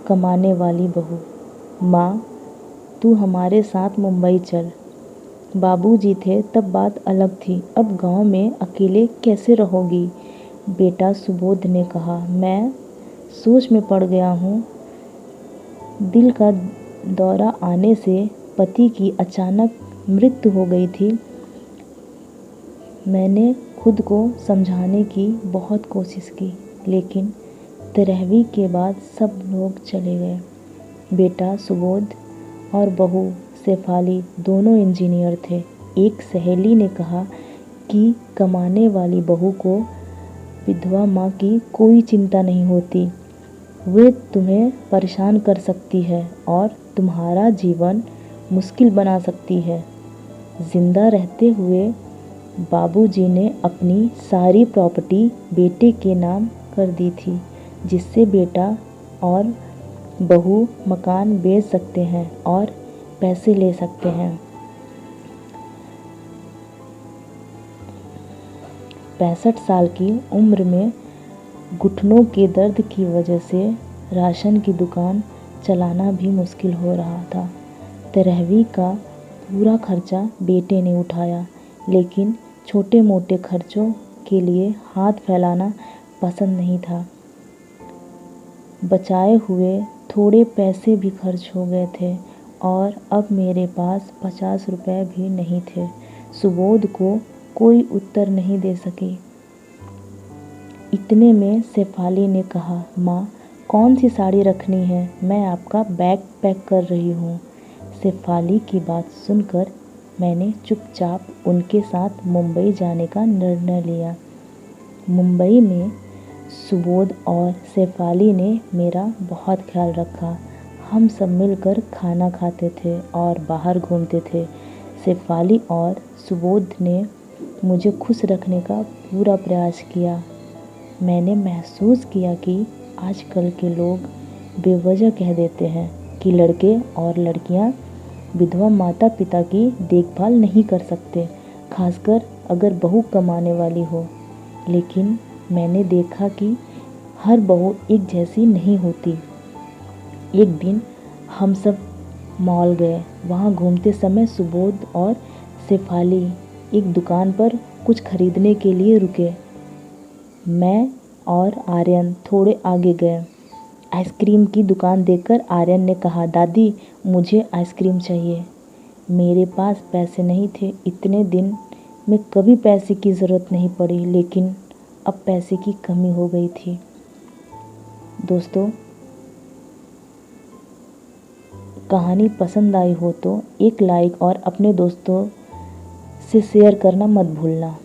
कमाने वाली बहू। माँ, तू हमारे साथ मुंबई चल। बाबूजी थे तब बात अलग थी, अब गांव में अकेले कैसे रहोगी? बेटा सुबोध ने कहा, मैं सोच में पड़ गया हूँ। दिल का दौरा आने से पति की अचानक मृत्यु हो गई थी। मैंने खुद को समझाने की बहुत कोशिश की, लेकिन 13वीं के बाद सब लोग चले गए। बेटा सुबोध और बहू शेफाली दोनों इंजीनियर थे। एक सहेली ने कहा कि कमाने वाली बहू को विधवा माँ की कोई चिंता नहीं होती। वे तुम्हें परेशान कर सकती है और तुम्हारा जीवन मुश्किल बना सकती है। जिंदा रहते हुए बाबूजी ने अपनी सारी प्रॉपर्टी बेटे के नाम कर दी थी, जिससे बेटा और बहू मकान बेच सकते हैं और पैसे ले सकते हैं। 65 साल की उम्र में घुटनों के दर्द की वजह से राशन की दुकान चलाना भी मुश्किल हो रहा था। 13वीं का पूरा खर्चा बेटे ने उठाया, लेकिन छोटे मोटे खर्चों के लिए हाथ फैलाना पसंद नहीं था। बचाए हुए थोड़े पैसे भी खर्च हो गए थे और अब मेरे पास 50 रुपए भी नहीं थे। सुबोध को कोई उत्तर नहीं दे सकी। इतने में शेफाली ने कहा, माँ, कौन सी साड़ी रखनी है? मैं आपका बैग पैक कर रही हूँ। शेफाली की बात सुनकर मैंने चुपचाप उनके साथ मुंबई जाने का निर्णय लिया। मुंबई में सुबोध और शेफाली ने मेरा बहुत ख्याल रखा। हम सब मिलकर खाना खाते थे और बाहर घूमते थे। शेफाली और सुबोध ने मुझे खुश रखने का पूरा प्रयास किया। मैंने महसूस किया कि आजकल के लोग बेवजह कह देते हैं कि लड़के और लड़कियां विधवा माता पिता की देखभाल नहीं कर सकते, खासकर अगर बहू कमाने वाली हो। लेकिन मैंने देखा कि हर बहू एक जैसी नहीं होती। एक दिन हम सब मॉल गए। वहाँ घूमते समय सुबोध और शेफाली एक दुकान पर कुछ खरीदने के लिए रुके। मैं और आर्यन थोड़े आगे गए। आइसक्रीम की दुकान देखकर आर्यन ने कहा, दादी, मुझे आइसक्रीम चाहिए। मेरे पास पैसे नहीं थे। इतने दिन में कभी पैसे की ज़रूरत नहीं पड़ी, लेकिन अब पैसे की कमी हो गई थी। दोस्तों, कहानी पसंद आई हो तो एक लाइक और अपने दोस्तों से शेयर करना मत भूलना।